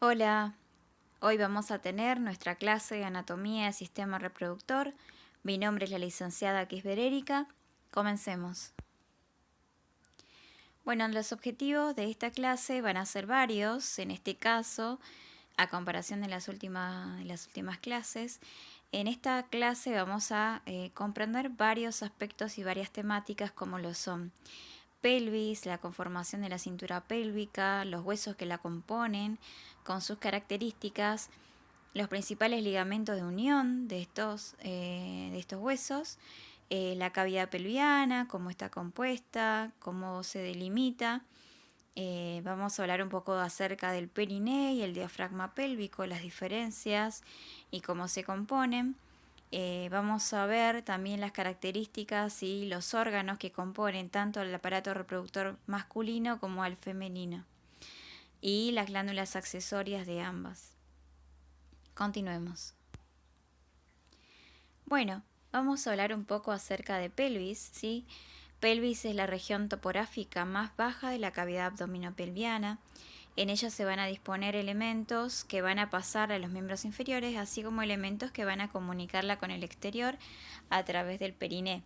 Hola, hoy vamos a tener nuestra clase de anatomía del sistema reproductor. Mi nombre es la licenciada Kisber Erika. Comencemos. Bueno, los objetivos de esta clase van a ser varios. En este caso, a comparación de las últimas clases, en esta clase vamos a comprender varios aspectos y varias temáticas como lo son pelvis, la conformación de la cintura pélvica, los huesos que la componen, con sus características, los principales ligamentos de unión de estos huesos, la cavidad pelviana, cómo está compuesta, cómo se delimita. Vamos a hablar un poco acerca del periné y el diafragma pélvico, las diferencias y cómo se componen. Vamos a ver también las características y los órganos que componen tanto el aparato reproductor masculino como al femenino y las glándulas accesorias de ambas. Continuemos. Bueno, vamos a hablar un poco acerca de pelvis, ¿sí? Pelvis es la región topográfica más baja de la cavidad abdominopelviana. En ella se van a disponer elementos que van a pasar a los miembros inferiores, así como elementos que van a comunicarla con el exterior a través del periné.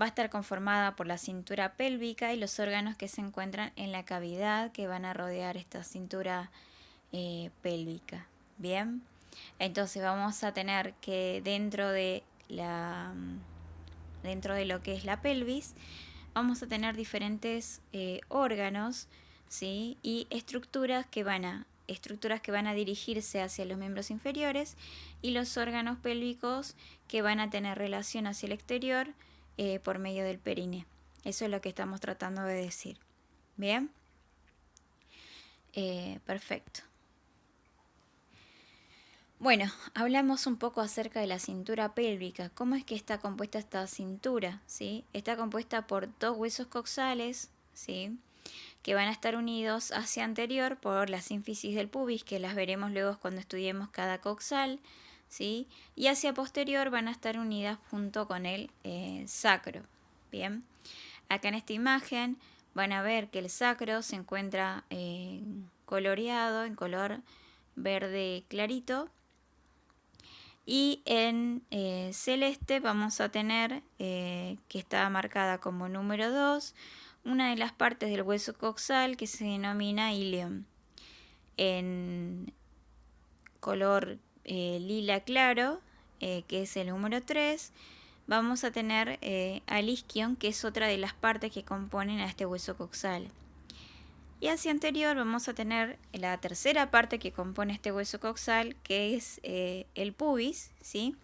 Va a estar conformada por la cintura pélvica y los órganos que se encuentran en la cavidad que van a rodear esta cintura pélvica. Bien, entonces vamos a tener que dentro de lo que es la pelvis, vamos a tener diferentes órganos, ¿sí? Y estructuras que van a dirigirse hacia los miembros inferiores y los órganos pélvicos que van a tener relación hacia el exterior por medio del periné. Eso es lo que estamos tratando de decir. Bien, perfecto. Bueno, hablamos un poco acerca de la cintura pélvica. ¿Cómo es que está compuesta esta cintura? ¿Sí? Está compuesta por dos huesos coxales, ¿sí? Que van a estar unidos hacia anterior por la sínfisis del pubis, que las veremos luego cuando estudiemos cada coxal, ¿sí? Y hacia posterior van a estar unidas junto con el sacro. Bien, acá en esta imagen van a ver que el sacro se encuentra coloreado en color verde clarito. Y en celeste vamos a tener, que está marcada como número 2, una de las partes del hueso coxal que se denomina ilion. En color lila claro, que es el número 3, vamos a tener al isquion, que es otra de las partes que componen a este hueso coxal. Y hacia anterior vamos a tener la tercera parte que compone este hueso coxal, que es el pubis, ¿sí?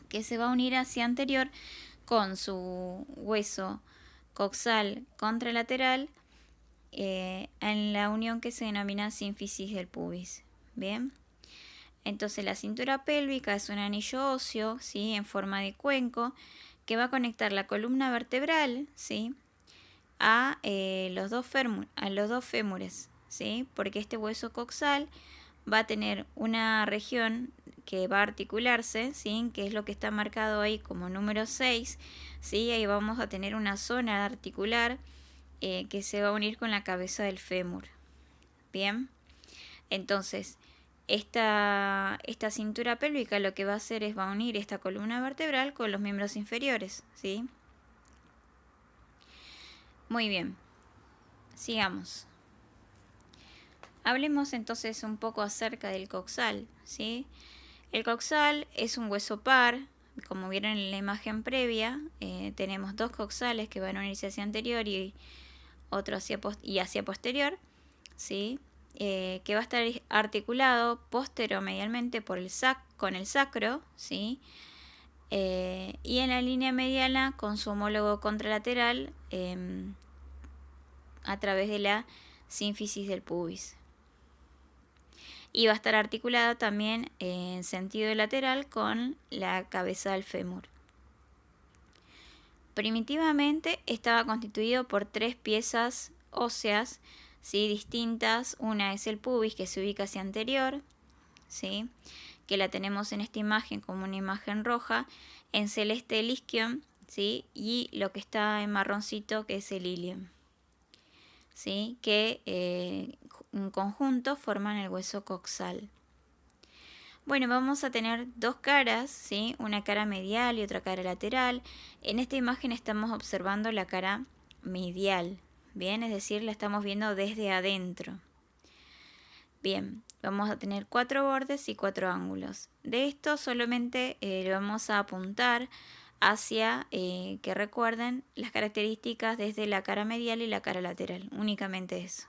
Que se va a unir hacia anterior con su hueso coxal contralateral en la unión que se denomina sínfisis del pubis. Bien, entonces la cintura pélvica es un anillo óseo, ¿sí? En forma de cuenco que va a conectar la columna vertebral, ¿sí? a los dos fémures, ¿sí? Porque este hueso coxal va a tener una región que va a articularse, ¿sí? Que es lo que está marcado ahí como número 6, ¿sí? Ahí vamos a tener una zona articular que se va a unir con la cabeza del fémur. Bien, entonces esta cintura pélvica lo que va a hacer es va a unir esta columna vertebral con los miembros inferiores, ¿sí? Muy bien, sigamos. Hablemos entonces un poco acerca del coxal, ¿sí? El coxal es un hueso par, como vieron en la imagen previa, tenemos dos coxales que van a unirse hacia anterior y otro hacia posterior, ¿sí? Que va a estar articulado posteromedialmente con el sacro, ¿sí? Y en la línea mediana con su homólogo contralateral a través de la sínfisis del pubis. Y va a estar articulada también en sentido lateral con la cabeza del fémur. Primitivamente estaba constituido por tres piezas óseas, ¿sí? Distintas. Una es el pubis, que se ubica hacia anterior, ¿sí? Que la tenemos en esta imagen como una imagen roja, en celeste el isquion, ¿sí? Y lo que está en marroncito, que es el ilion, ¿sí? Que en conjunto forman el hueso coxal. Bueno, vamos a tener dos caras, ¿sí? Una cara medial y otra cara lateral. En esta imagen estamos observando la cara medial, ¿bien? Es decir, la estamos viendo desde adentro. Bien, vamos a tener 4 bordes y 4 ángulos. De esto solamente vamos a apuntar hacia que recuerden las características desde la cara medial y la cara lateral, únicamente eso.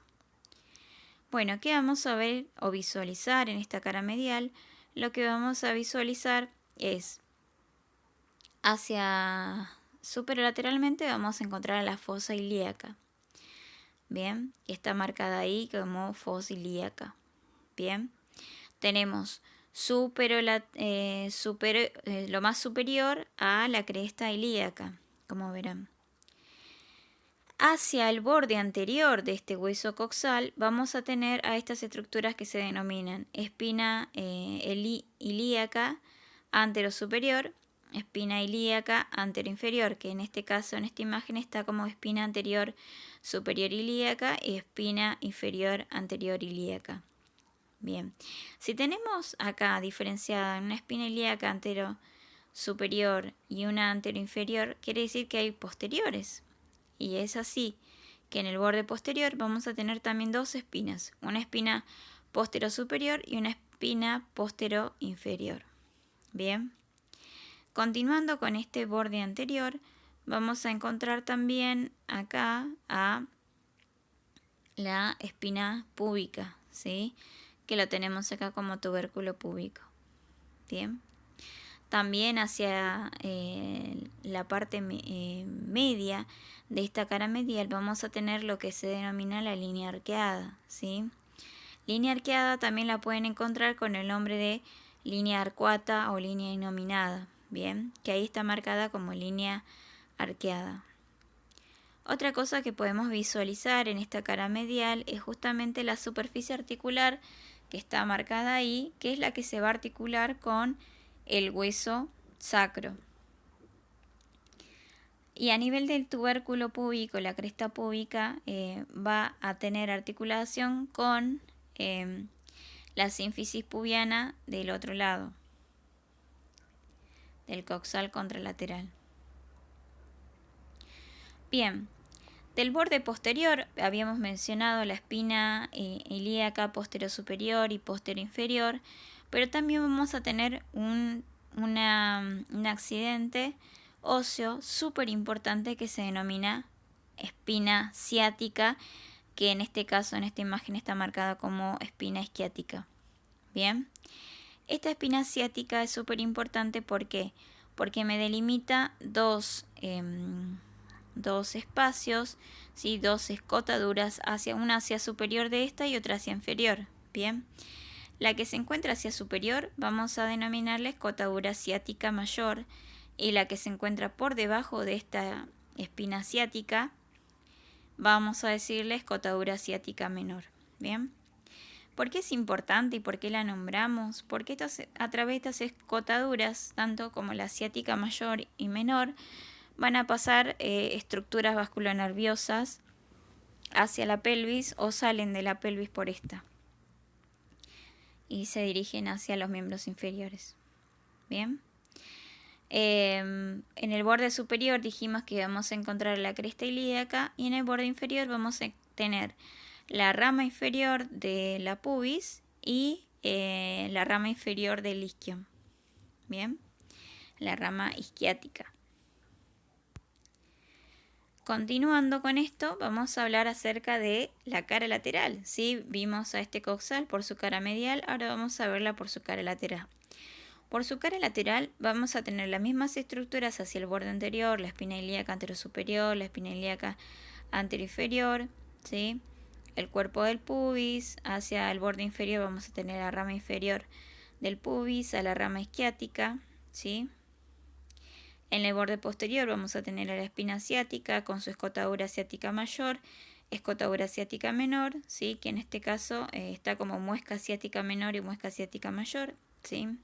Bueno, ¿qué vamos a ver o visualizar en esta cara medial? Lo que vamos a visualizar es hacia superolateralmente vamos a encontrar a la fosa ilíaca. Bien, que está marcada ahí como fosa ilíaca. Bien, tenemos lo más superior a la cresta ilíaca, como verán. Hacia el borde anterior de este hueso coxal vamos a tener a estas estructuras que se denominan espina ilíaca anterosuperior, espina ilíaca anteroinferior, que en este caso, en esta imagen, está como espina anterior superior ilíaca y espina inferior anterior ilíaca. Bien, si tenemos acá diferenciada una espina ilíaca antero superior y una antero inferior, quiere decir que hay posteriores. Y es así que en el borde posterior vamos a tener también dos espinas, una espina postero superior y una espina postero inferior. Bien, continuando con este borde anterior, vamos a encontrar también acá a la espina púbica, ¿sí? Que lo tenemos acá como tubérculo púbico. Bien. También hacia la parte media de esta cara medial vamos a tener lo que se denomina la línea arqueada, ¿sí? Línea arqueada también la pueden encontrar con el nombre de línea arcuata o línea inominada, ¿bien? Que ahí está marcada como línea arqueada. Otra cosa que podemos visualizar en esta cara medial es justamente la superficie articular que está marcada ahí, que es la que se va a articular con el hueso sacro. Y a nivel del tubérculo púbico, la cresta púbica va a tener articulación con la sínfisis pubiana del otro lado, del coxal contralateral. Bien, del borde posterior habíamos mencionado la espina ilíaca posterior superior y posterior inferior, pero también vamos a tener un accidente óseo súper importante que se denomina espina ciática, que en este caso, en esta imagen, está marcada como espina isquiática. Bien, esta espina ciática es súper importante porque me delimita dos espacios, ¿sí? Dos escotaduras, una hacia superior de esta y otra hacia inferior. Bien, la que se encuentra hacia superior vamos a denominarla escotadura ciática mayor, y la que se encuentra por debajo de esta espina ciática vamos a decirle escotadura ciática menor. Bien, ¿por qué es importante y por qué la nombramos? Porque a través de estas escotaduras, tanto como la ciática mayor y menor, van a pasar estructuras vasculonerviosas hacia la pelvis o salen de la pelvis por esta y se dirigen hacia los miembros inferiores. Bien. En el borde superior dijimos que vamos a encontrar la cresta ilíaca y en el borde inferior vamos a tener la rama inferior de la pubis y la rama inferior del isquion. Bien, la rama isquiática. Continuando con esto, vamos a hablar acerca de la cara lateral. ¿Sí? Vimos a este coxal por su cara medial, ahora vamos a verla por su cara lateral. Por su cara lateral vamos a tener las mismas estructuras hacia el borde anterior, la espina ilíaca anterosuperior, la espina ilíaca anteroinferior, ¿sí? El cuerpo del pubis, hacia el borde inferior vamos a tener la rama inferior del pubis, a la rama isquiática, ¿sí? En el borde posterior vamos a tener a la espina ciática con su escotadura ciática mayor, escotadura ciática menor, ¿sí? Que en este caso está como muesca ciática menor y muesca ciática mayor, ¿sí?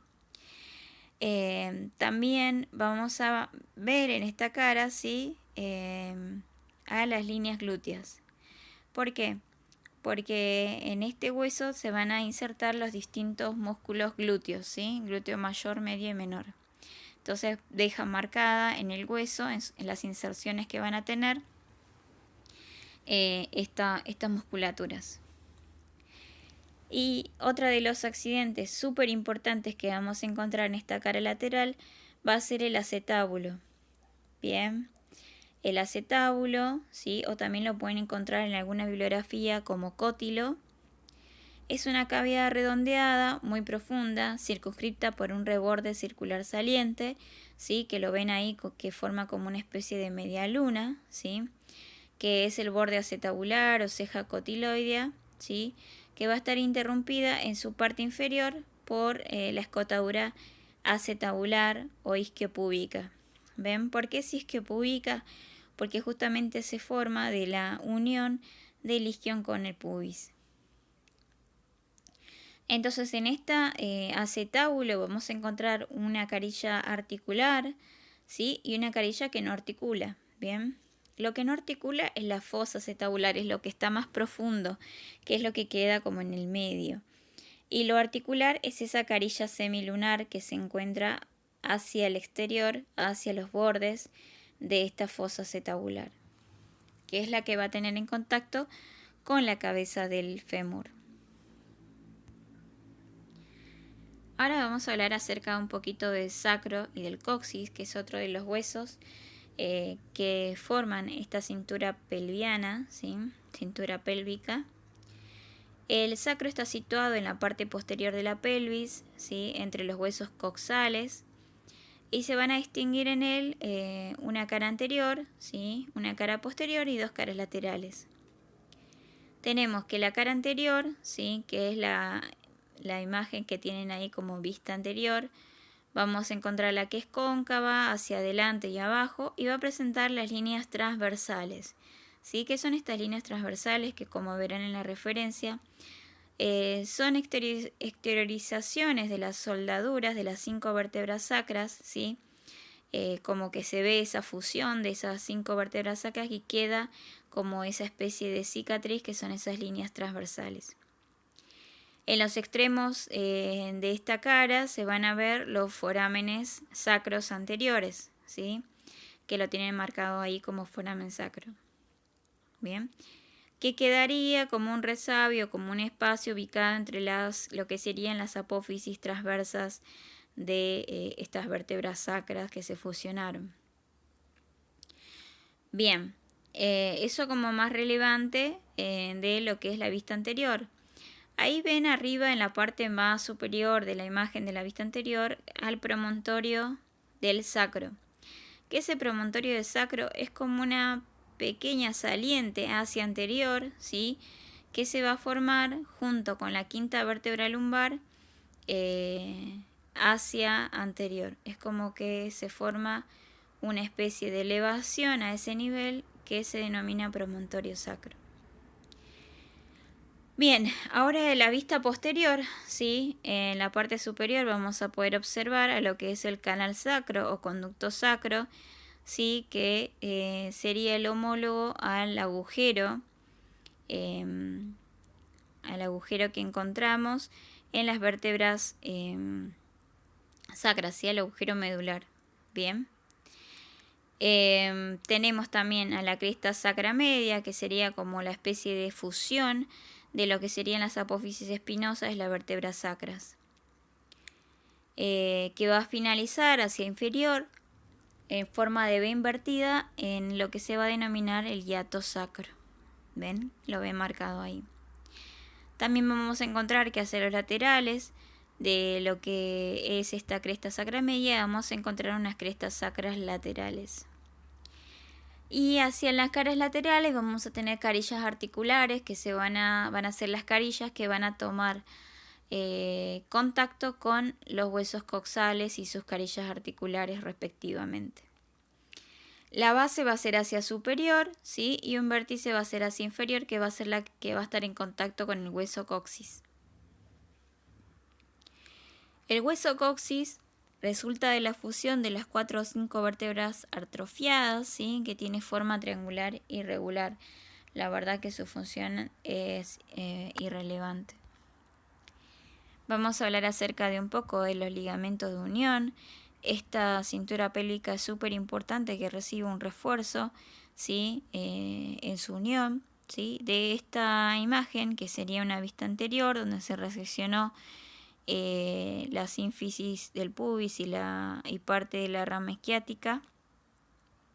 También vamos a ver en esta cara, ¿sí? A las líneas glúteas. ¿Por qué? Porque en este hueso se van a insertar los distintos músculos glúteos, ¿sí? Glúteo mayor, medio y menor. Entonces deja marcada en el hueso, en las inserciones que van a tener, estas musculaturas. Y otro de los accidentes súper importantes que vamos a encontrar en esta cara lateral va a ser el acetábulo. Bien, el acetábulo, ¿sí? O también lo pueden encontrar en alguna bibliografía como cótilo. Es una cavidad redondeada, muy profunda, circunscripta por un reborde circular saliente, ¿sí? Que lo ven ahí, que forma como una especie de media luna, ¿sí? Que es el borde acetabular o ceja cotiloidea, ¿sí? Que va a estar interrumpida en su parte inferior por la escotadura acetabular o isquiopúbica. ¿Ven? ¿Por qué es isquiopúbica? Porque justamente se forma de la unión del isquion con el pubis. Entonces en esta acetábulo vamos a encontrar una carilla articular, ¿sí? Y una carilla que no articula, ¿bien? Lo que no articula es la fosa acetabular, es lo que está más profundo, que es lo que queda como en el medio. Y lo articular es esa carilla semilunar que se encuentra hacia el exterior, hacia los bordes de esta fosa acetabular, que es la que va a tener en contacto con la cabeza del fémur. Ahora vamos a hablar acerca un poquito del sacro y del coxis, que es otro de los huesos que forman esta cintura pelviana, ¿sí? Cintura pélvica. El sacro está situado en la parte posterior de la pelvis, ¿sí? Entre los huesos coxales, y se van a distinguir en él una cara anterior, ¿sí? Una cara posterior y dos caras laterales. Tenemos que la cara anterior, ¿sí? Que es la imagen que tienen ahí como vista anterior, vamos a encontrar la que es cóncava hacia adelante y abajo y va a presentar las líneas transversales. ¿Sí? ¿Qué son estas líneas transversales? Que como verán en la referencia, son exteriorizaciones de las soldaduras de las 5 vértebras sacras, ¿sí? Como que se ve esa fusión de esas 5 vértebras sacras y queda como esa especie de cicatriz que son esas líneas transversales. En los extremos de esta cara se van a ver los forámenes sacros anteriores, ¿sí? Que lo tienen marcado ahí como foramen sacro. Bien, que quedaría como un resabio, como un espacio ubicado entre lo que serían las apófisis transversas de estas vértebras sacras que se fusionaron. Bien, eso como más relevante de lo que es la vista anterior. Ahí ven arriba en la parte más superior de la imagen de la vista anterior al promontorio del sacro. Que ese promontorio del sacro es como una pequeña saliente hacia anterior, ¿sí? Que se va a formar junto con la quinta vértebra lumbar hacia anterior. Es como que se forma una especie de elevación a ese nivel que se denomina promontorio sacro. Bien, ahora de la vista posterior, ¿sí? En la parte superior vamos a poder observar a lo que es el canal sacro o conducto sacro, ¿sí? Que sería el homólogo al agujero que encontramos en las vértebras sacras, ¿sí? El agujero medular. Bien. Tenemos también a la cresta sacra media, que sería como la especie de fusión de lo que serían las apófisis espinosas y las vértebras sacras, que va a finalizar hacia inferior en forma de V invertida en lo que se va a denominar el hiato sacro. ¿Ven? Lo ven marcado ahí. También vamos a encontrar que hacia los laterales de lo que es esta cresta sacra media vamos a encontrar unas crestas sacras laterales. Y hacia las caras laterales vamos a tener carillas articulares que van a ser las carillas que van a tomar contacto con los huesos coxales y sus carillas articulares respectivamente. La base va a ser hacia superior, ¿sí? Y un vértice va a ser hacia inferior, que va a ser la que va a estar en contacto con el hueso coxis. El hueso coxis resulta de la fusión de las 4 o 5 vértebras atrofiadas, ¿sí? Que tiene forma triangular irregular. la verdad que su función es irrelevante. Vamos a hablar acerca de un poco de los ligamentos de unión. Esta cintura pélvica es súper importante que reciba un refuerzo, ¿sí? En su unión, ¿sí? De esta imagen, que sería una vista anterior, donde se reseccionó la sínfisis del pubis y parte de la rama isquiática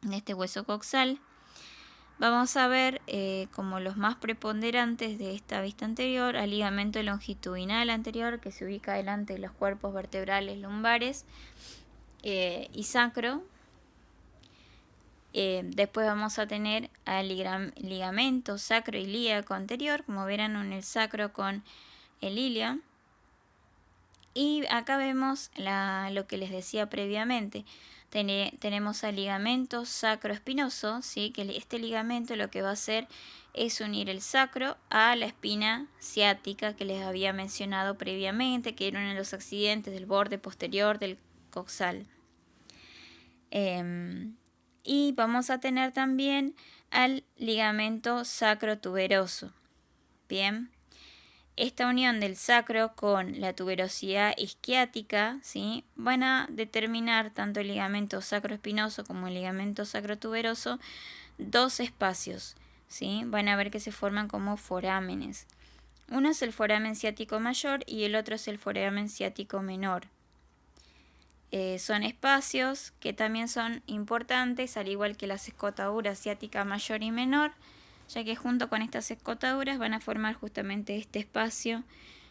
en este hueso coxal. Vamos a ver como los más preponderantes de esta vista anterior al ligamento longitudinal anterior, que se ubica delante de los cuerpos vertebrales lumbares y sacro. Después vamos a tener al ligamento sacro ilíaco anterior, como verán en el sacro con el ilio. Y acá vemos lo que les decía previamente. Tenemos al ligamento sacroespinoso, ¿sí? Que este ligamento lo que va a hacer es unir el sacro a la espina ciática que les había mencionado previamente, que era uno de los accidentes del borde posterior del coxal. Y vamos a tener también al ligamento sacrotuberoso. Bien. Esta unión del sacro con la tuberosidad isquiática, ¿sí? Van a determinar tanto el ligamento sacroespinoso como el ligamento sacrotuberoso dos espacios, ¿sí? Van a ver que se forman como forámenes. Uno es el foramen ciático mayor y el otro es el foramen ciático menor. Son espacios que también son importantes, al igual que las escotaduras ciática mayor y menor, ya que junto con estas escotaduras van a formar justamente este espacio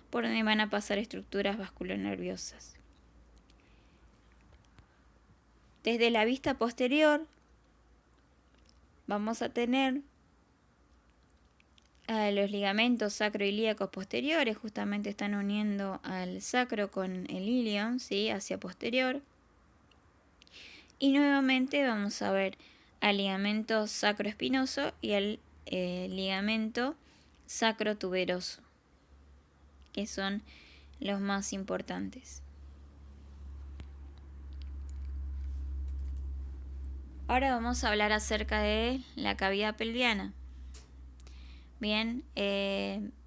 por donde van a pasar estructuras vasculonerviosas. Desde la vista posterior vamos a tener a los ligamentos sacroilíacos posteriores, justamente están uniendo al sacro con el ilion, ¿sí? Hacia posterior. Y nuevamente vamos a ver al ligamento sacroespinoso y al ligamento sacrotuberoso, que son los más importantes. Ahora vamos a hablar acerca de la cavidad pelviana. Bien,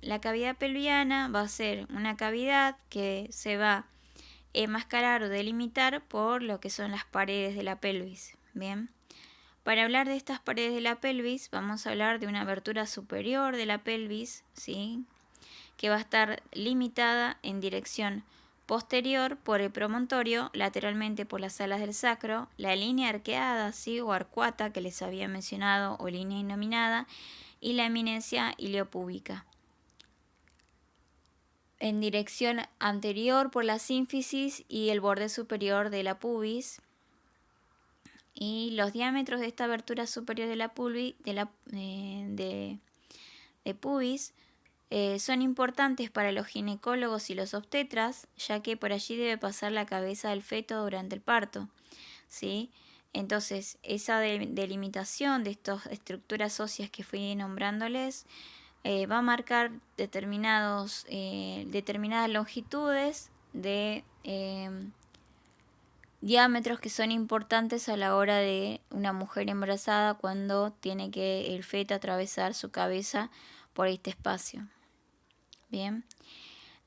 la cavidad pelviana va a ser una cavidad que se va a enmascarar o delimitar por lo que son las paredes de la pelvis. Bien. Para hablar de estas paredes de la pelvis, vamos a hablar de una abertura superior de la pelvis, ¿sí? Que va a estar limitada en dirección posterior por el promontorio, lateralmente por las alas del sacro, la línea arqueada, ¿sí? O arcuata que les había mencionado, o línea innominada, y la eminencia iliopúbica. En dirección anterior por la sínfisis y el borde superior de la pubis. Y los diámetros de esta abertura superior de la pubis, son importantes para los ginecólogos y los obstetras, ya que por allí debe pasar la cabeza del feto durante el parto, ¿sí? Entonces, esa delimitación de estas estructuras óseas que fui nombrándoles va a marcar determinadas longitudes de diámetros que son importantes a la hora de una mujer embarazada cuando tiene que el feto atravesar su cabeza por este espacio. Bien,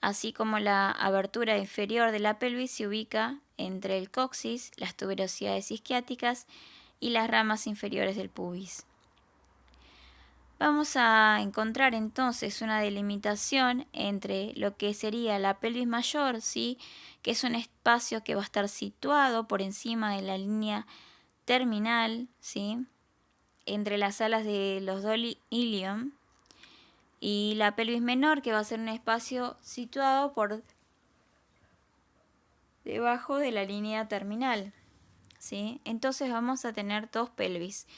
así como la abertura inferior de la pelvis se ubica entre el coxis, las tuberosidades isquiáticas y las ramas inferiores del pubis. Vamos a encontrar entonces una delimitación entre lo que sería la pelvis mayor, ¿sí? Que es un espacio que va a estar situado por encima de la línea terminal, ¿sí? Entre las alas de los dos ilion, y la pelvis menor, que va a ser un espacio situado por debajo de la línea terminal, ¿sí? Entonces vamos a tener dos pelvis.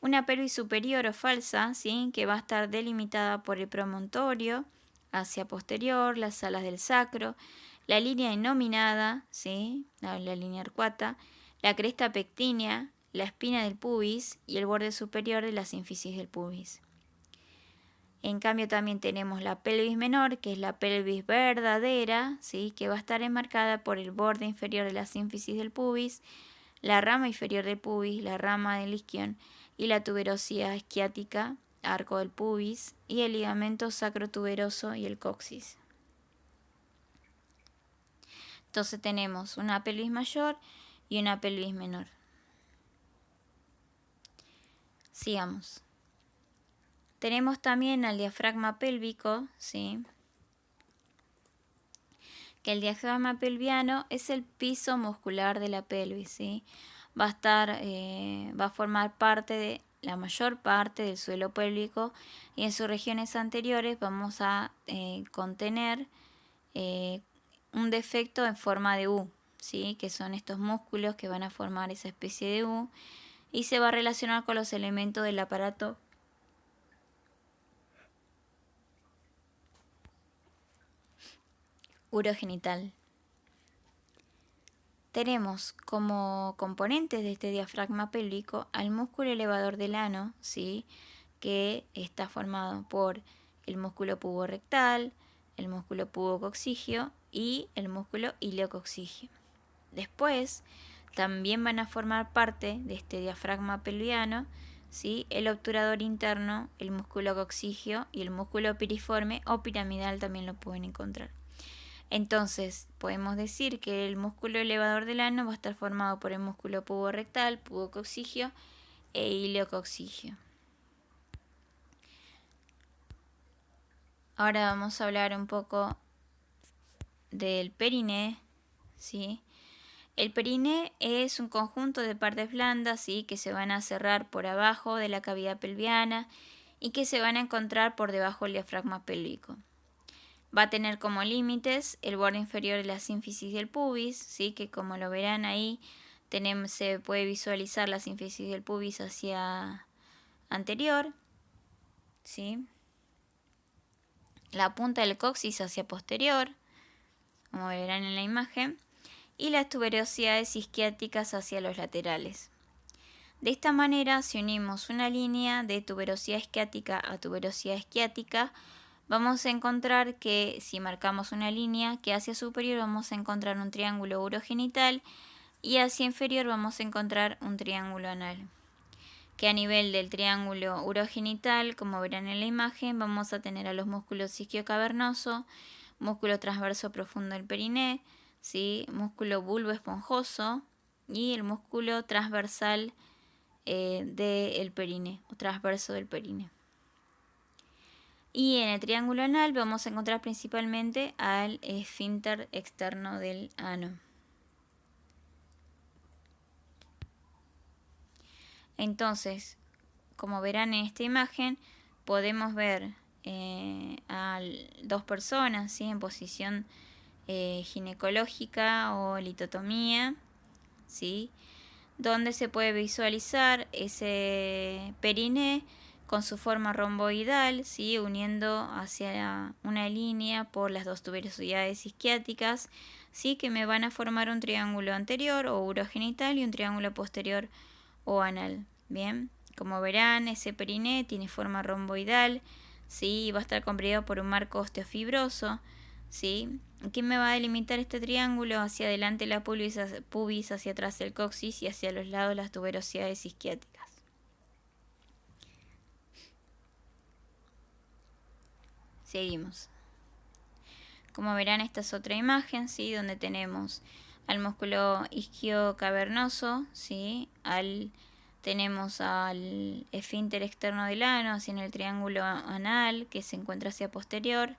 Una pelvis superior o falsa, ¿sí? Que va a estar delimitada por el promontorio hacia posterior, las alas del sacro, la línea innominada, ¿sí? La línea arcuata, la cresta pectínea, la espina del pubis y el borde superior de la sínfisis del pubis. En cambio también tenemos la pelvis menor, que es la pelvis verdadera, ¿sí? Que va a estar enmarcada por el borde inferior de la sínfisis del pubis, la rama inferior del pubis, la rama del isquion y la tuberosidad isquiática arco del pubis, y el ligamento sacrotuberoso y el coxis. Entonces tenemos una pelvis mayor y una pelvis menor. Sigamos. Tenemos también al diafragma pélvico, ¿sí? Que el diafragma pelviano es el piso muscular de la pelvis, ¿sí? Va a formar parte de la mayor parte del suelo pélvico, y en sus regiones anteriores vamos a contener un defecto en forma de U, ¿sí? Que son estos músculos que van a formar esa especie de U, y se va a relacionar con los elementos del aparato urogenital. Tenemos como componentes de este diafragma pélvico al músculo elevador del ano, ¿sí? Que está formado por el músculo puborectal, el músculo pubococcigio y el músculo iliococcigio. Después, también van a formar parte de este diafragma pelviano, ¿sí? El obturador interno, el músculo coccigio y el músculo piriforme o piramidal también lo pueden encontrar. Entonces, podemos decir que el músculo elevador del ano va a estar formado por el músculo puborectal, pubococcigio e iliococcigio. Ahora vamos a hablar un poco del periné, ¿sí? El periné es un conjunto de partes blandas, ¿sí? Que se van a cerrar por abajo de la cavidad pelviana y que se van a encontrar por debajo del diafragma pélvico. Va a tener como límites el borde inferior de la sínfisis del pubis, ¿sí? Que como lo verán ahí, se puede visualizar la sínfisis del pubis hacia anterior, ¿sí? La punta del coxis hacia posterior, como verán en la imagen, y las tuberosidades isquiáticas hacia los laterales. De esta manera, si unimos una línea de tuberosidad isquiática a tuberosidad isquiática, vamos a encontrar que si marcamos una línea que hacia superior vamos a encontrar un triángulo urogenital y hacia inferior vamos a encontrar un triángulo anal. Que a nivel del triángulo urogenital, como verán en la imagen, vamos a tener a los músculos isquiocavernoso, músculo transverso profundo del periné, ¿sí? Músculo bulbo esponjoso y el músculo transversal del periné o transverso del periné. Y en el triángulo anal vamos a encontrar principalmente al esfínter externo del ano. Entonces, como verán en esta imagen, podemos ver a dos personas, ¿sí? En posición ginecológica o litotomía, ¿sí? Donde se puede visualizar ese periné con su forma romboidal, ¿sí? Uniendo hacia una línea por las dos tuberosidades isquiáticas, ¿sí? Que me van a formar un triángulo anterior o urogenital y un triángulo posterior o anal. Bien, como verán, ese periné tiene forma romboidal, ¿sí? Va a estar comprendido por un marco osteofibroso, ¿sí? ¿Qué me va a delimitar este triángulo? Hacia adelante la pubis, hacia atrás el coxis y hacia los lados las tuberosidades isquiáticas. Seguimos. Como verán, esta es otra imagen, ¿sí? Donde tenemos al músculo isquiocavernoso, ¿sí? Tenemos al esfínter externo del ano, así en el triángulo anal, que se encuentra hacia posterior,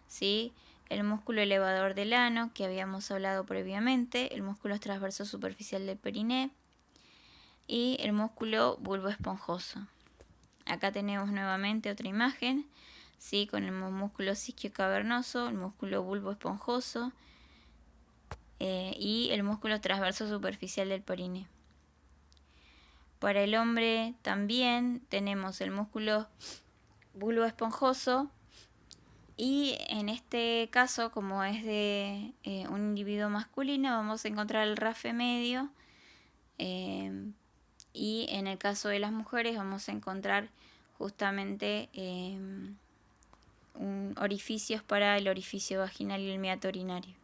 ¿sí? El músculo elevador del ano, que habíamos hablado previamente, el músculo transverso superficial del periné y el músculo bulbo esponjoso. Acá tenemos nuevamente otra imagen, ¿sí? Con el músculo isquiocavernoso, el músculo bulbo esponjoso y el músculo transverso superficial del periné. Para el hombre también tenemos el músculo bulbo esponjoso y en este caso, como es de un individuo masculino, vamos a encontrar el rafe medio y en el caso de las mujeres vamos a encontrar justamente orificios para el orificio vaginal y el meato urinario.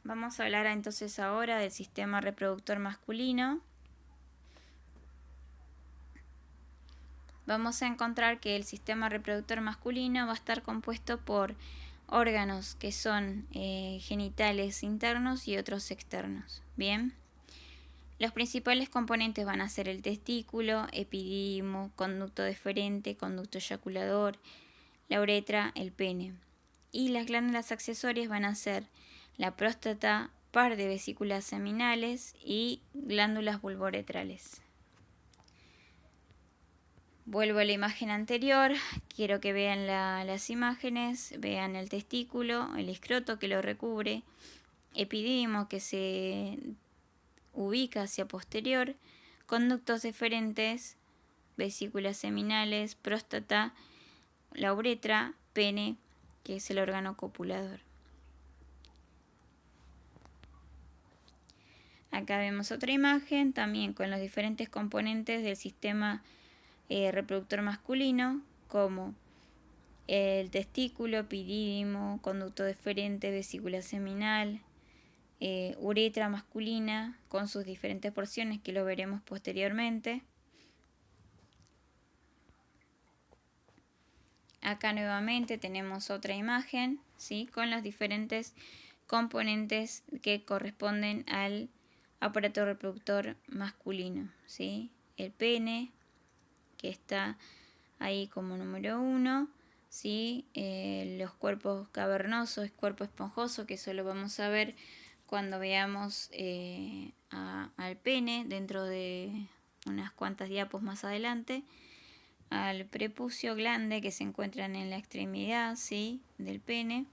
Vamos a hablar entonces ahora del sistema reproductor masculino. vamos a encontrar que el sistema reproductor masculino va a estar compuesto por órganos que son genitales internos y otros externos. Bien. Los principales componentes van a ser el testículo, epidídimo, conducto deferente, conducto eyaculador, la uretra, el pene. Y las glándulas accesorias van a ser la próstata, par de vesículas seminales y glándulas vulvoretrales. Vuelvo a la imagen anterior, quiero que vean las imágenes, vean el testículo, el escroto que lo recubre, epidídimo que se ubica hacia posterior, conductos deferentes, vesículas seminales, próstata, la uretra, pene, que es el órgano copulador. Acá vemos otra imagen, también con los diferentes componentes del sistema reproductor masculino, como el testículo, epidídimo, conducto deferente, vesícula seminal, uretra masculina con sus diferentes porciones que lo veremos posteriormente. Acá nuevamente tenemos otra imagen, ¿sí? Con los diferentes componentes que corresponden al aparato reproductor masculino, ¿sí? El pene, que está ahí como número 1, ¿sí? Los cuerpos cavernosos, cuerpo esponjoso, que eso lo vamos a ver cuando veamos al pene dentro de unas cuantas diapos más adelante, al prepucio, glande, que se encuentran en la extremidad, ¿sí? Del pene,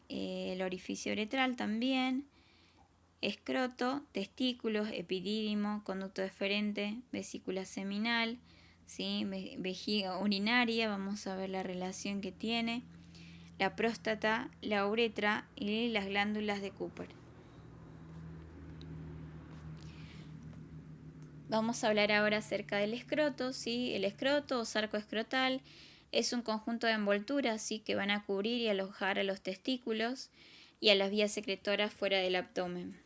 el orificio uretral también, escroto, testículos, epidídimo, conducto deferente, vesícula seminal, ¿sí? Vejiga urinaria, vamos a ver la relación que tiene, la próstata, la uretra y las glándulas de Cooper. Vamos a hablar ahora acerca del escroto, ¿sí? El escroto o sarco escrotal es un conjunto de envolturas, ¿sí? Que van a cubrir y alojar a los testículos y a las vías secretoras fuera del abdomen.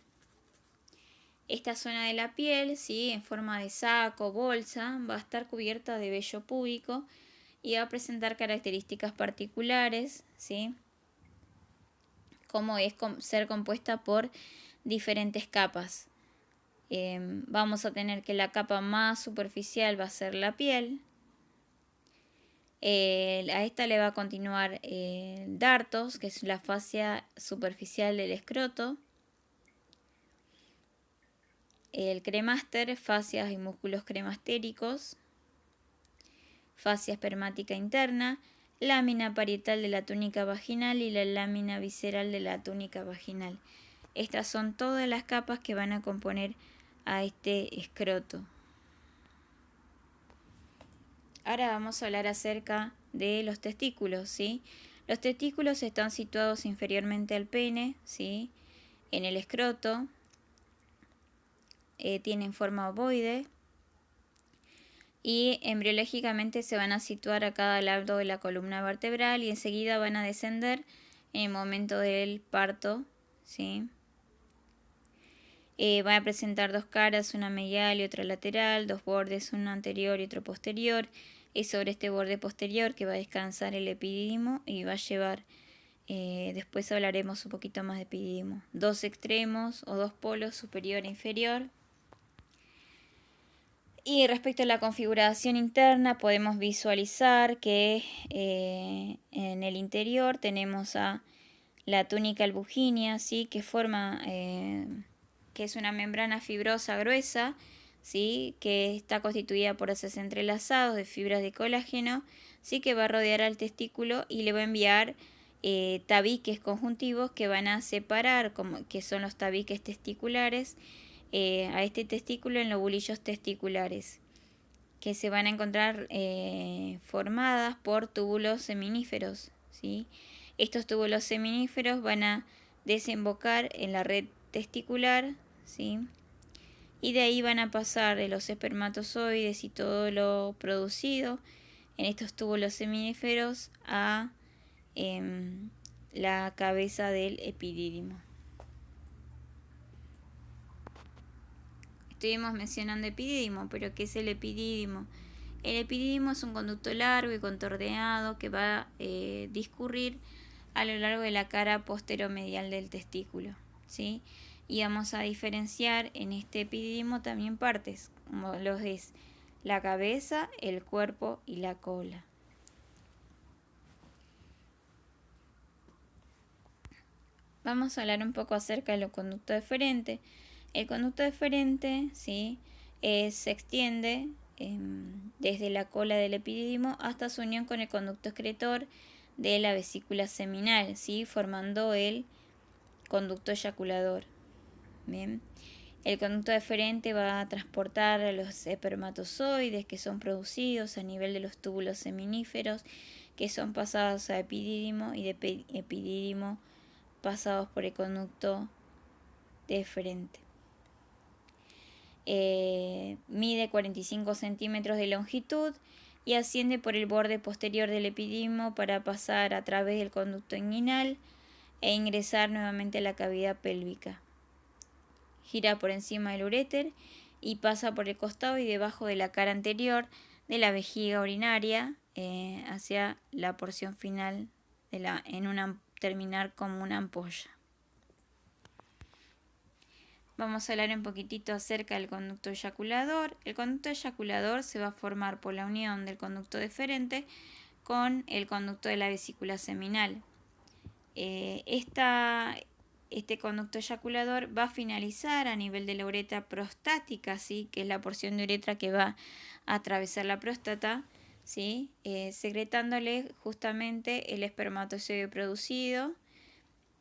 Esta zona de la piel, ¿sí? En forma de saco, bolsa, va a estar cubierta de vello púbico y va a presentar características particulares, ¿sí? Como es ser compuesta por diferentes capas. Vamos a tener que la capa más superficial va a ser la piel. A esta le va a continuar dartos, que es la fascia superficial del escroto. El cremáster, fascias y músculos cremastéricos. Fascia espermática interna. Lámina parietal de la túnica vaginal y la lámina visceral de la túnica vaginal. Estas son todas las capas que van a componer a este escroto. Ahora vamos a hablar acerca de los testículos, ¿sí? Los testículos están situados inferiormente al pene, ¿sí? En el escroto. Tienen forma ovoide. Y embriológicamente se van a situar a cada lado de la columna vertebral y enseguida van a descender en el momento del parto, ¿sí? Van a presentar dos caras, una medial y otra lateral, dos bordes, uno anterior y otro posterior. Es sobre este borde posterior que va a descansar el epidídimo y va a llevar, después hablaremos un poquito más de epidídimo, dos extremos o dos polos, superior e inferior. Y respecto a la configuración interna, podemos visualizar que en el interior tenemos a la túnica albuginea, ¿sí? Que forma... que es una membrana fibrosa gruesa, ¿sí? Que está constituida por haces entrelazados de fibras de colágeno, ¿sí? Que va a rodear al testículo y le va a enviar tabiques conjuntivos que van a separar, que son los tabiques testiculares, a este testículo en lobulillos testiculares, que se van a encontrar formadas por túbulos seminíferos, ¿sí? Estos túbulos seminíferos van a desembocar en la red testicular, ¿sí? Y de ahí van a pasar los espermatozoides y todo lo producido en estos túbulos seminíferos a la cabeza del epidídimo. Estuvimos mencionando epidídimo, pero ¿qué es el epidídimo? El epidídimo es un conducto largo y contorneado que va a discurrir a lo largo de la cara posteromedial del testículo, ¿sí? Y vamos a diferenciar en este epidídimo también partes, como los es la cabeza, el cuerpo y la cola. Vamos a hablar un poco acerca de los conductos deferentes. El conducto deferente, ¿sí? Se extiende desde la cola del epidídimo hasta su unión con el conducto excretor de la vesícula seminal, ¿sí? Formando el conducto eyaculador. Bien. El conducto deferente va a transportar a los espermatozoides que son producidos a nivel de los túbulos seminíferos, que son pasados a epidídimo, y de epidídimo pasados por el conducto deferente. Mide 45 centímetros de longitud y asciende por el borde posterior del epidídimo para pasar a través del conducto inguinal e ingresar nuevamente a la cavidad pélvica. Gira por encima del uréter y pasa por el costado y debajo de la cara anterior de la vejiga urinaria hacia la porción final terminar como una ampolla. Vamos a hablar un poquitito acerca del conducto eyaculador. El conducto eyaculador se va a formar por la unión del conducto deferente con el conducto de la vesícula seminal. Este conducto eyaculador va a finalizar a nivel de la uretra prostática, ¿sí? Que es la porción de uretra que va a atravesar la próstata, ¿sí? Secretándole justamente el espermatozoide producido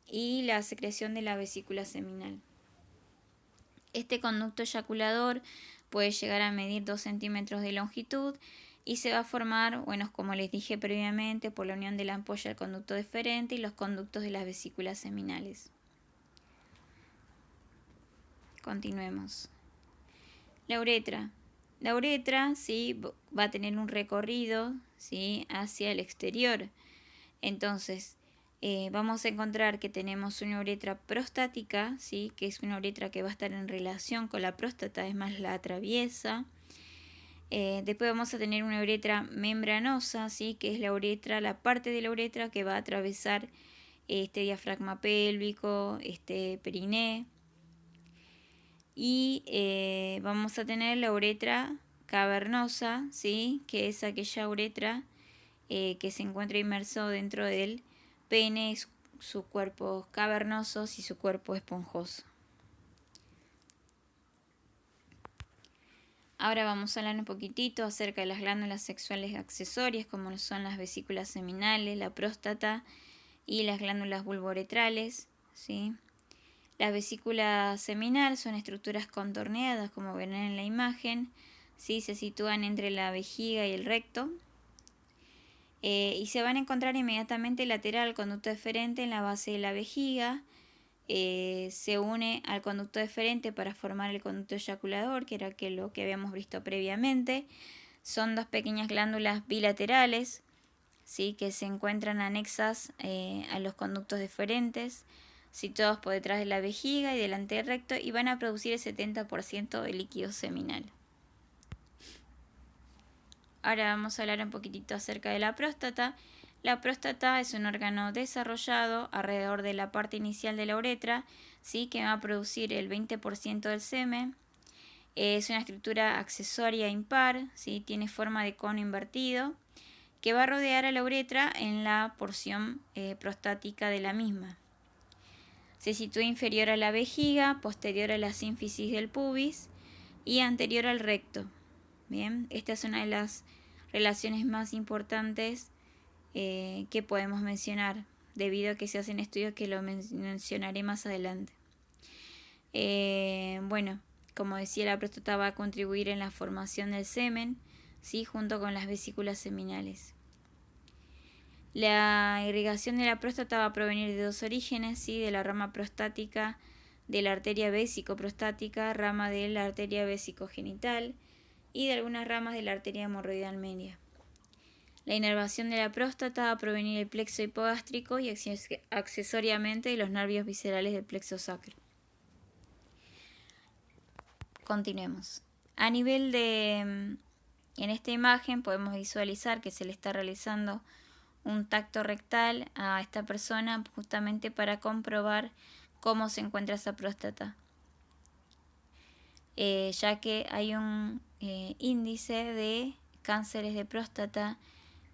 y la secreción de la vesícula seminal. Este conducto eyaculador puede llegar a medir 2 centímetros de longitud y se va a formar, bueno, como les dije previamente, por la unión de la ampolla del conducto deferente y los conductos de las vesículas seminales. Continuemos. La uretra. La uretra, ¿sí? Va a tener un recorrido, ¿sí? Hacia el exterior. Entonces, vamos a encontrar que tenemos una uretra prostática, ¿sí? Que es una uretra que va a estar en relación con la próstata, es más, la atraviesa. Después vamos a tener una uretra membranosa, ¿sí? Que es la parte de la uretra que va a atravesar este diafragma pélvico, este periné. Y vamos a tener la uretra cavernosa, ¿sí? Que es aquella uretra que se encuentra inmerso dentro del pene, su cuerpo cavernoso y su cuerpo esponjoso. Ahora vamos a hablar un poquitito acerca de las glándulas sexuales accesorias, como son las vesículas seminales, la próstata y las glándulas vulvoretrales, ¿sí? Las vesículas seminal son estructuras contorneadas, como ven en la imagen, ¿sí? Se sitúan entre la vejiga y el recto. Y se van a encontrar inmediatamente lateral al conducto deferente en la base de la vejiga. Se une al conducto deferente para formar el conducto eyaculador, que era lo que habíamos visto previamente. Son dos pequeñas glándulas bilaterales, ¿sí? Que se encuentran anexas a los conductos deferentes, situados por detrás de la vejiga y delante del recto, y van a producir el 70% del líquido seminal. Ahora vamos a hablar un poquitito acerca de la próstata. La próstata es un órgano desarrollado alrededor de la parte inicial de la uretra, ¿sí? Que va a producir el 20% del semen. Es una estructura accesoria impar, ¿sí? Tiene forma de cono invertido, que va a rodear a la uretra en la porción prostática de la misma. Se sitúa inferior a la vejiga, posterior a la sínfisis del pubis y anterior al recto. Bien, esta es una de las relaciones más importantes que podemos mencionar, debido a que se hacen estudios que lo mencionaré más adelante. Bueno, como decía, la próstata va a contribuir en la formación del semen, ¿sí? Junto con las vesículas seminales. La irrigación de la próstata va a provenir de dos orígenes, ¿sí? De la rama prostática de la arteria vésico-prostática, rama de la arteria vésico-genital y de algunas ramas de la arteria hemorroidal media. La inervación de la próstata va a provenir del plexo hipogástrico y accesoriamente de los nervios viscerales del plexo sacro. Continuemos. A nivel de En esta imagen podemos visualizar que se le está realizando un tacto rectal a esta persona justamente para comprobar cómo se encuentra esa próstata, ya que hay un índice de cánceres de próstata.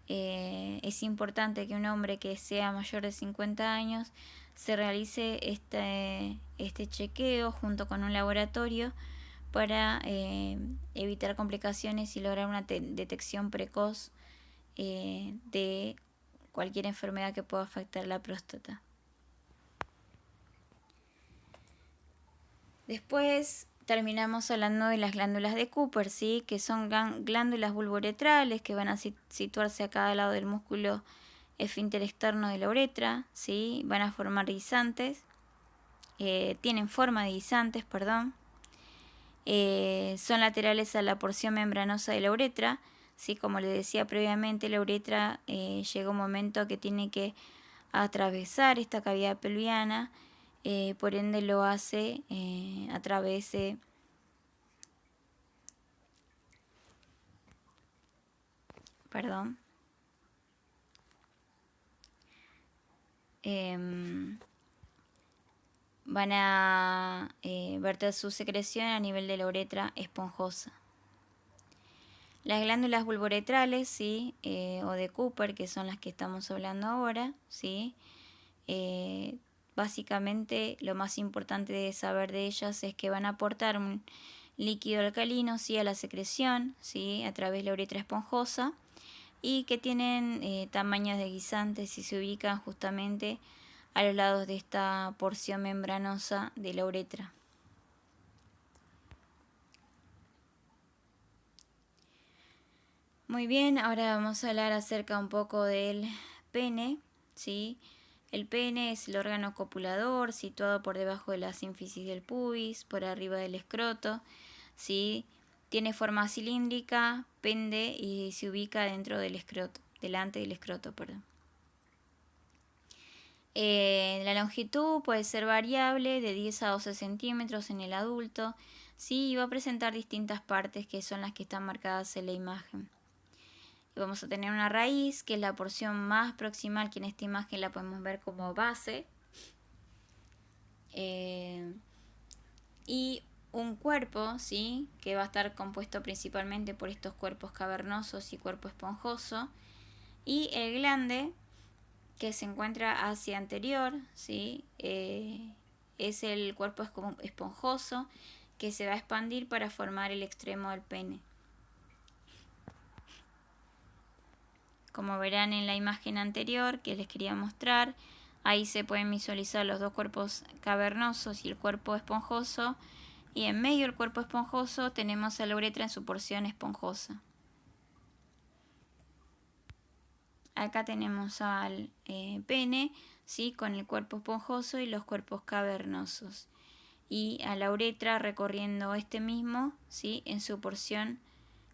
Es importante que un hombre que sea mayor de 50 años se realice este chequeo junto con un laboratorio para evitar complicaciones y lograr una detección precoz de cualquier enfermedad que pueda afectar la próstata. Después terminamos hablando de las glándulas de Cooper, ¿sí? Que son glándulas vulvoretrales que van a situarse a cada lado del músculo esfínter externo de la uretra, ¿sí? Van a formar guisantes, tienen forma de guisantes, perdón. Son laterales a la porción membranosa de la uretra, ¿sí? Como les decía previamente, la uretra llega un momento que tiene que atravesar esta cavidad pelviana, por ende lo hace a través de perdón, van a verter su secreción a nivel de la uretra esponjosa. Las glándulas vulvoretrales, ¿sí? O de Cooper, que son las que estamos hablando ahora, ¿sí? Básicamente lo más importante de saber de ellas es que van a aportar un líquido alcalino, ¿sí? A la secreción, ¿sí? A través de la uretra esponjosa, y que tienen tamaños de guisantes y se ubican justamente a los lados de esta porción membranosa de la uretra. Muy bien, ahora vamos a hablar acerca un poco del pene, ¿sí? El pene es el órgano copulador situado por debajo de la sínfisis del pubis, por arriba del escroto, ¿sí? Tiene forma cilíndrica, pende y se ubica dentro del escroto, delante del escroto, perdón. La longitud puede ser variable de 10 a 12 centímetros en el adulto, ¿sí? Y va a presentar distintas partes que son las que están marcadas en la imagen. Y vamos a tener una raíz, que es la porción más proximal, que en esta imagen la podemos ver como base. Y un cuerpo, ¿sí? Que va a estar compuesto principalmente por estos cuerpos cavernosos y cuerpo esponjoso. Y el glande, que se encuentra hacia anterior, ¿sí? Es el cuerpo esponjoso que se va a expandir para formar el extremo del pene. Como verán en la imagen anterior que les quería mostrar, ahí se pueden visualizar los dos cuerpos cavernosos y el cuerpo esponjoso, y en medio del cuerpo esponjoso tenemos a la uretra en su porción esponjosa. Acá tenemos al pene, ¿sí? Con el cuerpo esponjoso y los cuerpos cavernosos, y a la uretra recorriendo este mismo, ¿sí? En su porción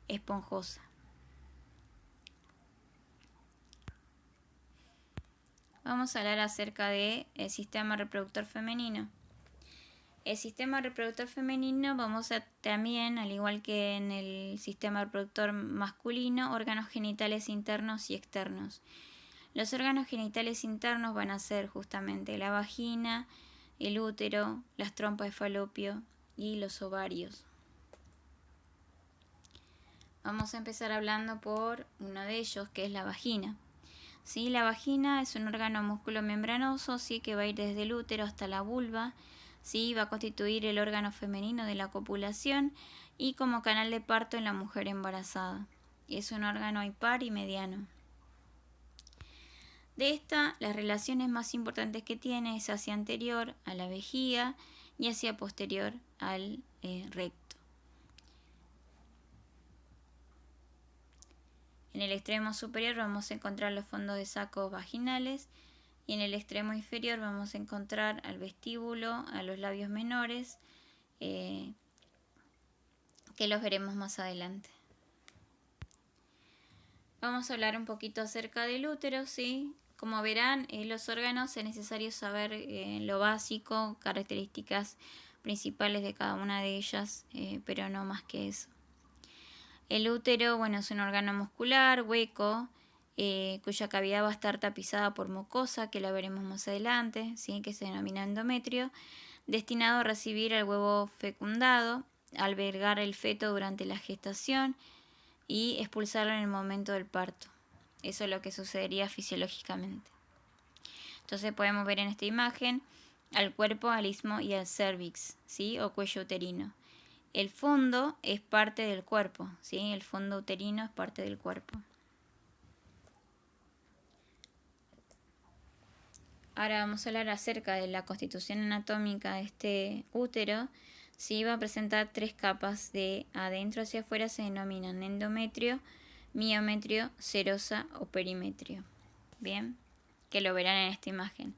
esponjosa. Vamos a hablar acerca del sistema reproductor femenino. El sistema reproductor femenino vamos a también, al igual que en el sistema reproductor masculino, órganos genitales internos y externos. Los órganos genitales internos van a ser justamente la vagina, el útero, las trompas de falopio y los ovarios. Vamos a empezar hablando por uno de ellos, que es la vagina. ¿Sí? La vagina es un órgano músculo-membranoso, ¿sí? Que va a ir desde el útero hasta la vulva, ¿sí? Va a constituir el órgano femenino de la copulación y como canal de parto en la mujer embarazada. Es un órgano impar y mediano. De esta, las relaciones más importantes que tiene es hacia anterior a la vejiga y hacia posterior al recto. En el extremo superior vamos a encontrar los fondos de sacos vaginales y en el extremo inferior vamos a encontrar al vestíbulo, a los labios menores, que los veremos más adelante. Vamos a hablar un poquito acerca del útero, ¿sí? Como verán, los órganos es necesario saber lo básico, características principales de cada una de ellas, pero no más que eso. El útero, bueno, es un órgano muscular, hueco, cuya cavidad va a estar tapizada por mucosa, que la veremos más adelante, ¿sí? Que se denomina endometrio, destinado a recibir al huevo fecundado, albergar el feto durante la gestación y expulsarlo en el momento del parto. Eso es lo que sucedería fisiológicamente. Entonces podemos ver en esta imagen al cuerpo, al istmo y al cervix, ¿sí? O cuello uterino. El fondo es parte del cuerpo, ¿sí? El fondo uterino es parte del cuerpo. Ahora vamos a hablar acerca de la constitución anatómica de este útero. Sí, va a presentar 3 capas de adentro hacia afuera, se denominan endometrio, miometrio, serosa o perimetrio. Bien, que lo verán en esta imagen.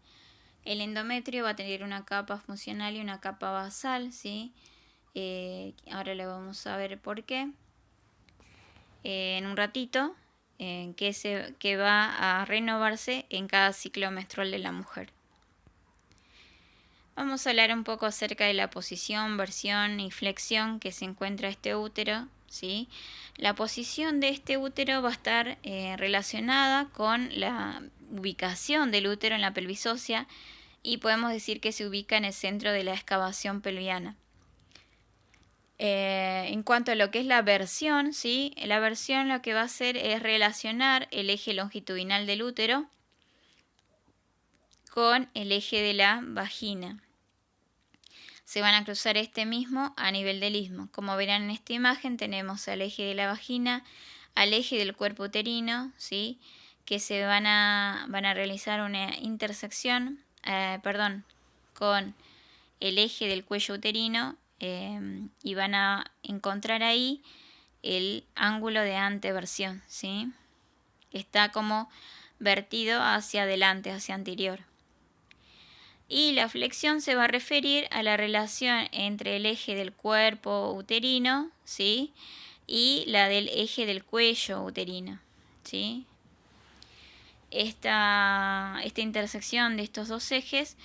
El endometrio va a tener una capa funcional y una capa basal, ¿sí? Ahora le vamos a ver por qué. En un ratito, que va a renovarse en cada ciclo menstrual de la mujer. Vamos a hablar un poco acerca de la posición, versión y flexión que se encuentra este útero, ¿sí? La posición de este útero va a estar relacionada con la ubicación del útero en la pelvis ósea y podemos decir que se ubica en el centro de la excavación pelviana. En cuanto a lo que es la versión, ¿sí? La versión lo que va a hacer es relacionar el eje longitudinal del útero con el eje de la vagina. Se van a cruzar este mismo a nivel del istmo. Como verán en esta imagen, tenemos al eje de la vagina, al eje del cuerpo uterino, ¿sí? Que se van a realizar una intersección, con el eje del cuello uterino y van a encontrar ahí el ángulo de anteversión, ¿sí? Que está como vertido hacia adelante, hacia anterior. Y la flexión se va a referir a la relación entre el eje del cuerpo uterino, ¿sí? Y la del eje del cuello uterino, ¿sí? Esta intersección de estos dos ejes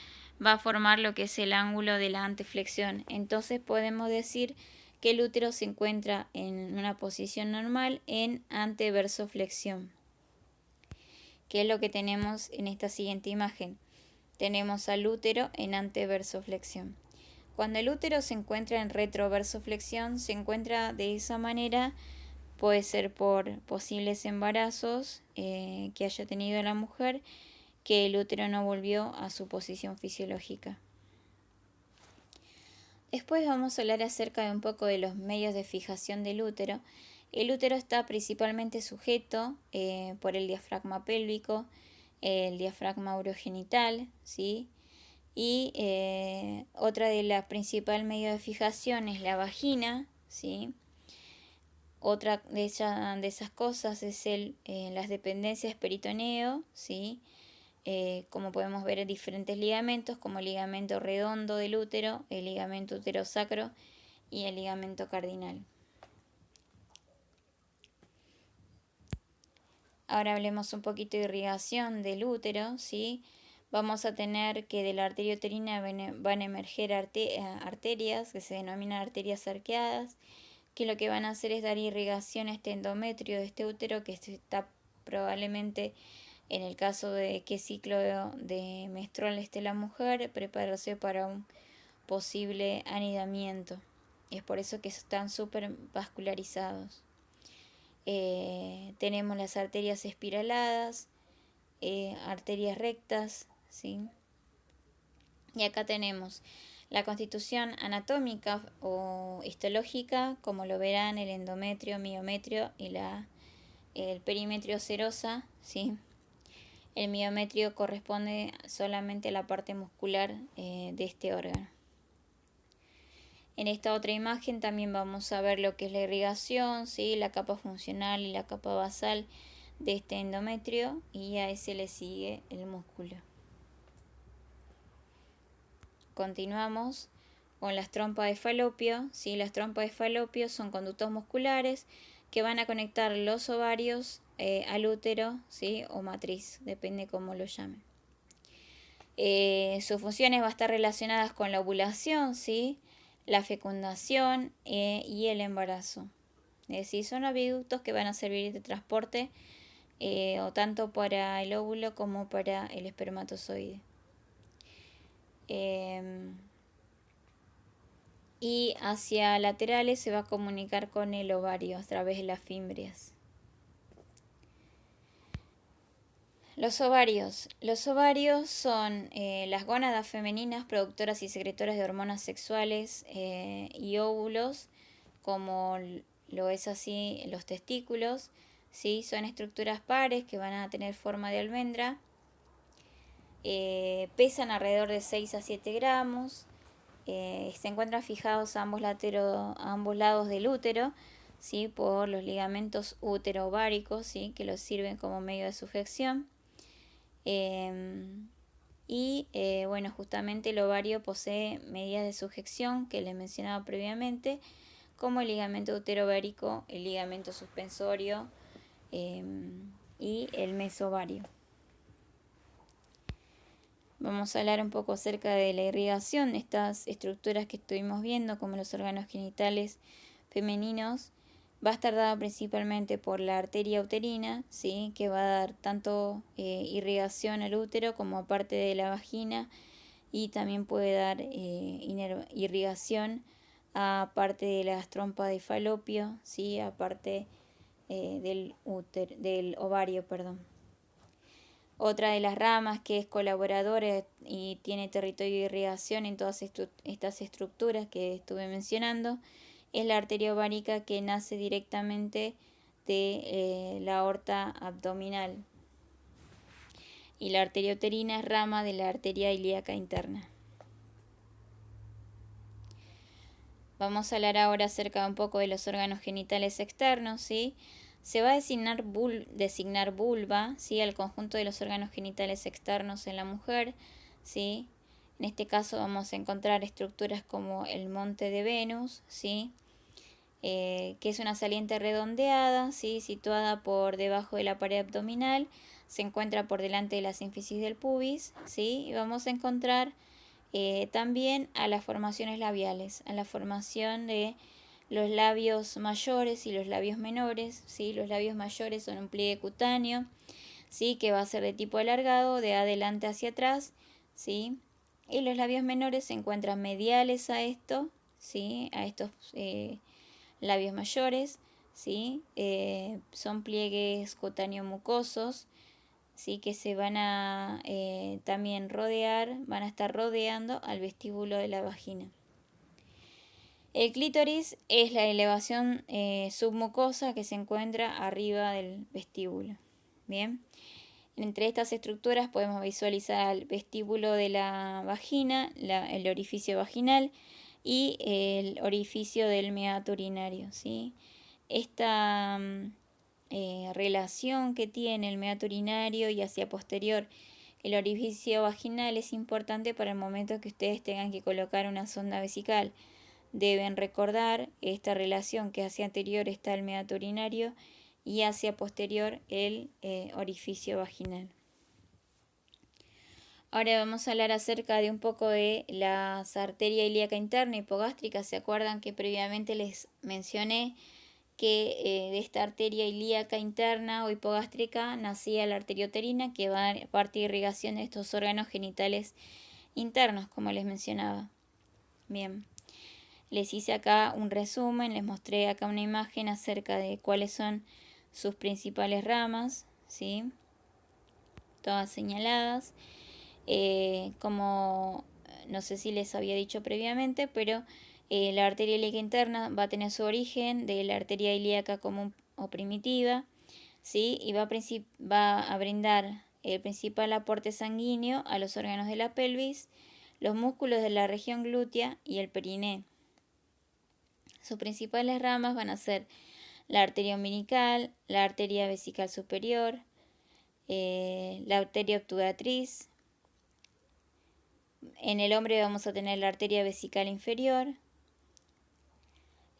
va a formar lo que es el ángulo de la anteflexión. Entonces podemos decir que el útero se encuentra en una posición normal en anteversoflexión, que es lo que tenemos en esta siguiente imagen. Tenemos al útero en anteversoflexión. Cuando el útero se encuentra en retroversoflexión, se encuentra de esa manera, puede ser por posibles embarazos que haya tenido la mujer, que el útero no volvió a su posición fisiológica. Después vamos a hablar acerca de un poco de los medios de fijación del útero. El útero está principalmente sujeto por el diafragma pélvico, el diafragma urogenital, ¿sí? Y otra de las principales medios de fijación es la vagina, ¿sí? Otra de esas cosas es las dependencias peritoneo, ¿sí? Como podemos ver en diferentes ligamentos, como el ligamento redondo del útero, el ligamento uterosacro y el ligamento cardinal. Ahora hablemos un poquito de irrigación del útero, ¿sí? Vamos a tener que de la arteria uterina van a emerger arterias que se denominan arterias arqueadas, que lo que van a hacer es dar irrigación a este endometrio de este útero que está probablemente, en el caso de qué ciclo de menstrual esté la mujer, prepararse para un posible anidamiento. Es por eso que están súper vascularizados. Tenemos las arterias espiraladas, arterias rectas, ¿sí? Y acá tenemos la constitución anatómica o histológica, como lo verán, el endometrio, miometrio y el perimetrio serosa, ¿sí? El miometrio corresponde solamente a la parte muscular de este órgano. En esta otra imagen también vamos a ver lo que es la irrigación, ¿sí? La capa funcional y la capa basal de este endometrio, y a ese le sigue el músculo. Continuamos con las trompas de falopio, ¿sí? Las trompas de falopio son conductos musculares que van a conectar los ovarios al útero, ¿sí? O matriz, depende cómo lo llamen. Sus funciones van a estar relacionadas con la ovulación, ¿sí? La fecundación y el embarazo. Es decir, son aviductos que van a servir de transporte o tanto para el óvulo como para el espermatozoide. Y hacia laterales se va a comunicar con el ovario a través de las fimbrias. Los ovarios. Los ovarios son las gónadas femeninas productoras y secretoras de hormonas sexuales y óvulos, como lo es así los testículos. ¿Sí? Son estructuras pares que van a tener forma de almendra. Pesan alrededor de 6 a 7 gramos. Se encuentran fijados a ambos lados del útero, ¿sí? Por los ligamentos útero-ováricos, ¿sí? Que los sirven como medio de sujeción. Bueno, justamente el ovario posee medidas de sujeción que les mencionaba previamente, como el ligamento uterovárico, el ligamento suspensorio y el mesovario. Vamos a hablar un poco acerca de la irrigación, estas estructuras que estuvimos viendo, como los órganos genitales femeninos. Va a estar dada principalmente por la arteria uterina, ¿sí? Que va a dar tanto irrigación al útero como a parte de la vagina, y también puede dar irrigación a parte de las trompas de falopio, ¿sí? A parte del ovario, perdón. Otra de las ramas que es colaboradora y tiene territorio de irrigación en todas estas estructuras que estuve mencionando es la arteria ovárica, que nace directamente de la aorta abdominal. Y la arteria uterina es rama de la arteria ilíaca interna. Vamos a hablar ahora acerca de un poco de los órganos genitales externos, ¿sí? Se va a designar vulva, ¿sí? Al conjunto de los órganos genitales externos en la mujer, ¿sí? En este caso vamos a encontrar estructuras como el monte de Venus, ¿sí? Que es una saliente redondeada, ¿sí? Situada por debajo de la pared abdominal, se encuentra por delante de la sínfisis del pubis, ¿sí? Y vamos a encontrar también a las formaciones labiales, a la formación de los labios mayores y los labios menores, ¿sí? Los labios mayores son un pliegue cutáneo, ¿sí? Que va a ser de tipo alargado, de adelante hacia atrás, ¿sí? Y los labios menores se encuentran mediales a esto, ¿sí? A estos labios mayores, ¿sí? Son pliegues cutáneo mucosos, ¿sí? Que se van a también rodear, van a estar rodeando al vestíbulo de la vagina. El clítoris es la elevación submucosa que se encuentra arriba del vestíbulo. Bien, entre estas estructuras podemos visualizar el vestíbulo de la vagina, el orificio vaginal y el orificio del meato urinario, ¿sí? Esta relación que tiene el meato urinario y hacia posterior el orificio vaginal es importante para el momento que ustedes tengan que colocar una sonda vesical. Deben recordar esta relación, que hacia anterior está el meato urinario y hacia posterior el orificio vaginal. Ahora vamos a hablar acerca de un poco de las arterias ilíaca interna y hipogástrica. ¿Se acuerdan que previamente les mencioné que de esta arteria ilíaca interna o hipogástrica nacía la arteria uterina, que va a parte de irrigación de estos órganos genitales internos, como les mencionaba? Bien. Les hice acá un resumen, les mostré acá una imagen acerca de cuáles son sus principales ramas, ¿sí? Todas señaladas. Como no sé si les había dicho previamente, pero la arteria ilíaca interna va a tener su origen de la arteria ilíaca común o primitiva, ¿sí? Y va a brindar el principal aporte sanguíneo a los órganos de la pelvis, los músculos de la región glútea y el periné. Sus principales ramas van a ser la arteria umbilical, la arteria vesical superior, la arteria obturatriz. En el hombre vamos a tener la arteria vesical inferior,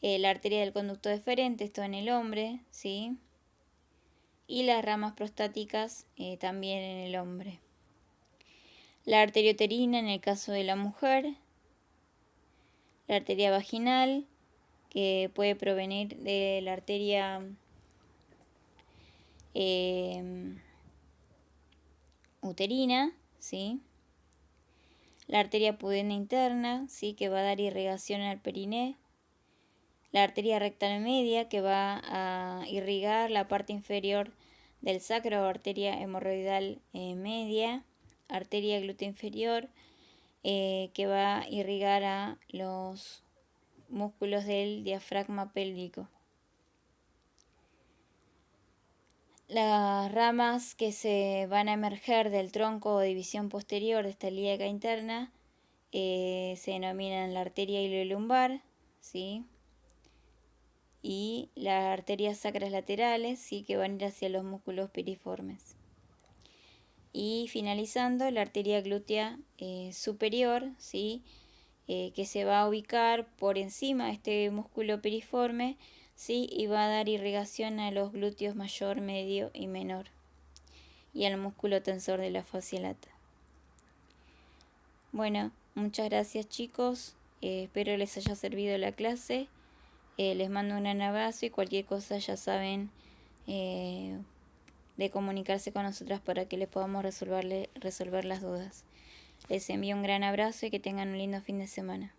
la arteria del conducto deferente, esto en el hombre, ¿sí? Y las ramas prostáticas también en el hombre. La arteria uterina en el caso de la mujer, la arteria vaginal, que puede provenir de la arteria uterina, ¿sí? La arteria pudenda interna, ¿sí? Que va a dar irrigación al periné. La arteria rectal media, que va a irrigar la parte inferior del sacro, o arteria hemorroidal media. Arteria glútea inferior, que va a irrigar a los músculos del diafragma pélvico. Las ramas que se van a emerger del tronco o división posterior de esta ilíaca interna se denominan la arteria iliolumbar, ¿sí? Y las arterias sacras laterales, ¿sí? Que van a ir hacia los músculos piriformes. Y finalizando, la arteria glútea superior, ¿sí? Que se va a ubicar por encima de este músculo piriforme, ¿sí? Y va a dar irrigación a los glúteos mayor, medio y menor, y al músculo tensor de la fascia lata. Bueno, muchas gracias chicos, espero les haya servido la clase, les mando un gran abrazo y cualquier cosa ya saben de comunicarse con nosotras para que les podamos resolver las dudas. Les envío un gran abrazo y que tengan un lindo fin de semana.